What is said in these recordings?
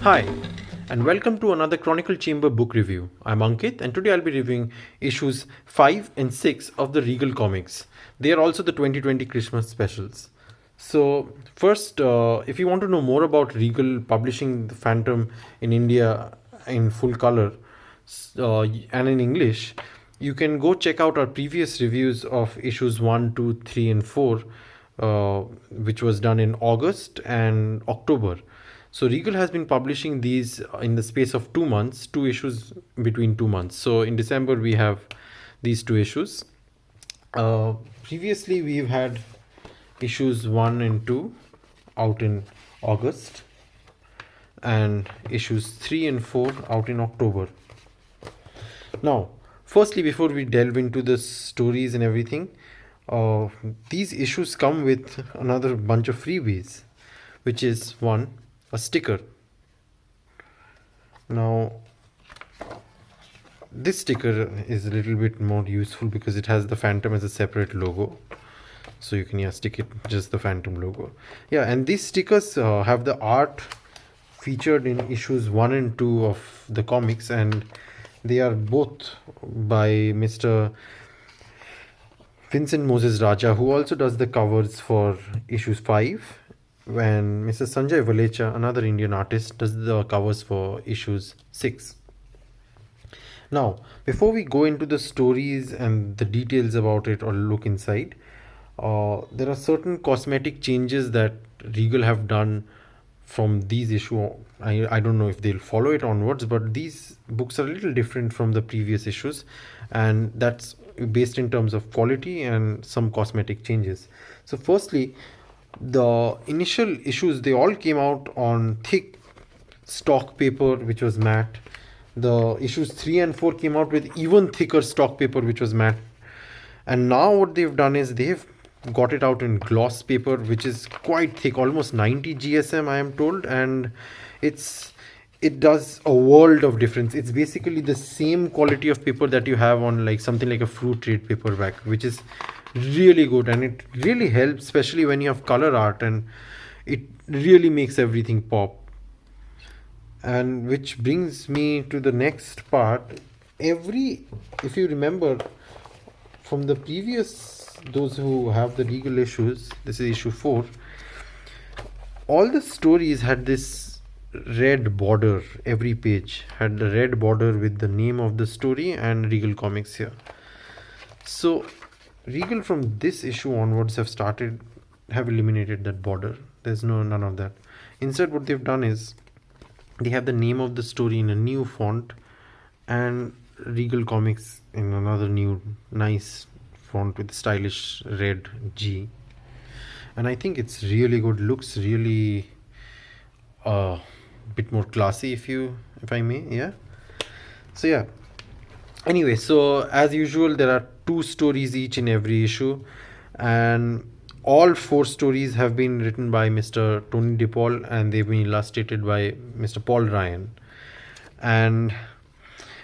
Hi, and welcome to another Chronicle Chamber book review. I'm Ankit, and today I'll be reviewing issues 5 and 6 of the Regal comics. They are also the 2020 Christmas specials. So, first, if you want to know more about Regal publishing the Phantom in India in full color and in English, you can go check out our previous reviews of issues 1, 2, 3, and 4, which was done in August and October. So Regal has been publishing these in the space of 2 months, two issues between 2 months. So in December we have these two issues. Previously we've had issues 1 and 2 out in August, and issues 3 and 4 out in October. Now, firstly, before we delve into the stories and everything, these issues come with another bunch of freebies, which is one, a sticker. Now, this sticker is a little bit more useful because it has the Phantom as a separate logo. So you can stick it just the Phantom logo. And these stickers have the art featured in issues 1 and 2 of the comics, and they are both by Mr. Vincent Moses Raja, who also does the covers for issues 5, when Mr. Sanjay Valecha, another Indian artist, does the covers for issues 6. Now, before we go into the stories and the details about it or look inside, there are certain cosmetic changes that Regal have done from these issue. I don't know if they'll follow it onwards, but these books are a little different from the previous issues, and that's based in terms of quality and some cosmetic changes. So firstly, the initial issues, they all came out on thick stock paper which was matte. The issues 3 and 4 came out with even thicker stock paper which was matte, and now what they've done is they've got it out in gloss paper, which is quite thick, almost 90 GSM I am told, and it does a world of difference. It's basically the same quality of paper that you have on like something like a FREW trade paperback, which is really good, and it really helps, especially when you have color art, and it really makes everything pop. And which brings me to the next part. If you remember from the previous, those who have the Regal issues, this is issue 4, all the stories had this red border. Every page had the red border with the name of the story and Regal Comics here. So Regal from this issue onwards have eliminated that border. There's none of that. Instead, what they've done is they have the name of the story in a new font and Regal Comics in another new nice font with stylish red G. And I think it's really good. Looks really bit more classy, if I may. Anyway, so as usual, there are 2 stories each in every issue, and all 4 stories have been written by Mr. Tony DePaul, and they've been illustrated by Mr. Paul Ryan. And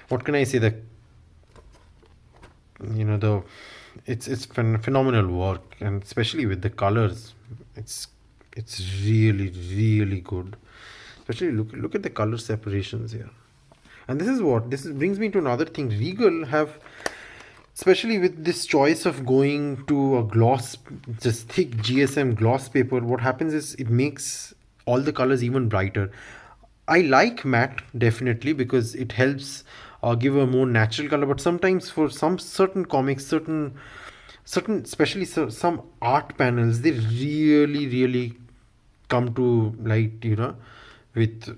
what can I say? It's phenomenal work, and especially with the colors, it's really, really good. Especially look at the color separations here. And this brings me to another thing. Regal have, especially with this choice of going to a gloss, just thick GSM gloss paper, what happens is it makes all the colors even brighter. I like matte definitely because it helps give a more natural color, but sometimes for some certain comics, certain especially some art panels, they really, really come to light, with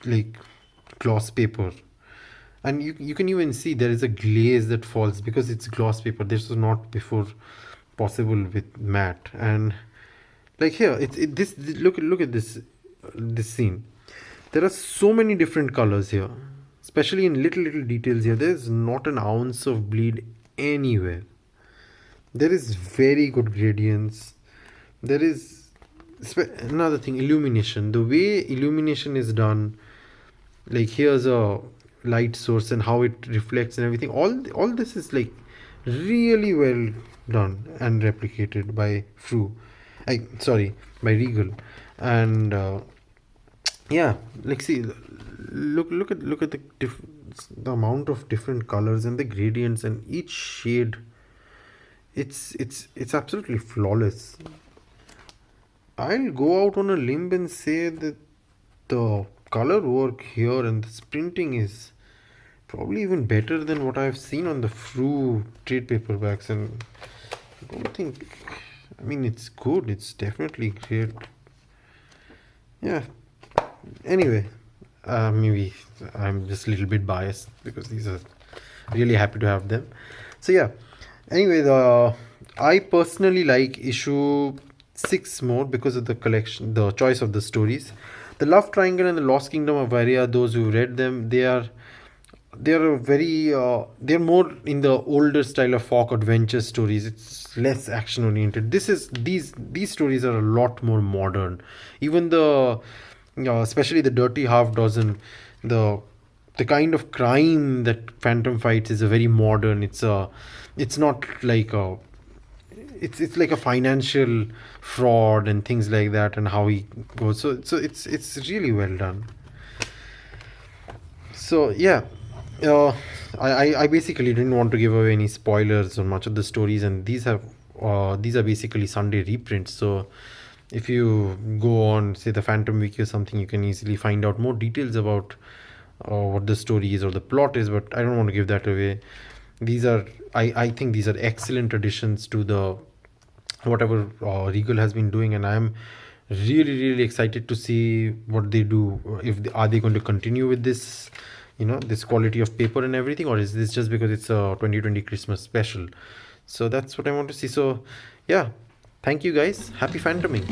like gloss paper. And you can even see there is a glaze that falls because it's gloss paper. This was not before possible with matte. And like here, look at this scene. There are so many different colors here, especially in little details here. There's not an ounce of bleed anywhere. There is very good gradients. There is another thing, illumination. The way illumination is done, like here's a light source and how it reflects and everything, all this is like really well done and replicated by by Regal. And Yeah, like see, look at the amount of different colors and the gradients and each shade. It's absolutely flawless. I'll go out on a limb and say that the color work here and the printing is probably even better than what I've seen on the FREW trade paperbacks, and I don't think. I mean, it's good. It's definitely great. Yeah. Anyway, maybe I'm just a little bit biased because these are really happy to have them. So yeah. Anyway, the I personally like issue 6 more because of the collection, the choice of the stories. The Love Triangle and the Lost Kingdom of Varia. Those who read them, they are a very they're more in the older style of folk adventure stories. It's less action oriented. These stories are a lot more modern. Even the especially the Dirty Half Dozen, the the kind of crime that Phantom fights is a very modern. It's not like a it's like a financial fraud and things like that, and how he goes. So it's really well done. So yeah, uh, I basically didn't want to give away any spoilers on much of the stories, and these are basically Sunday reprints. So if you go on, say, the Phantom Wiki or something, you can easily find out more details about what the story is or the plot is. But I don't want to give that away. These are I think these are excellent additions to the whatever Regal has been doing, and I'm really excited to see what they do. If are they going to continue with this, this quality of paper and everything, or is this just because it's a 2020 Christmas special? So that's what I want to see. So yeah, thank you guys. Happy phantoming.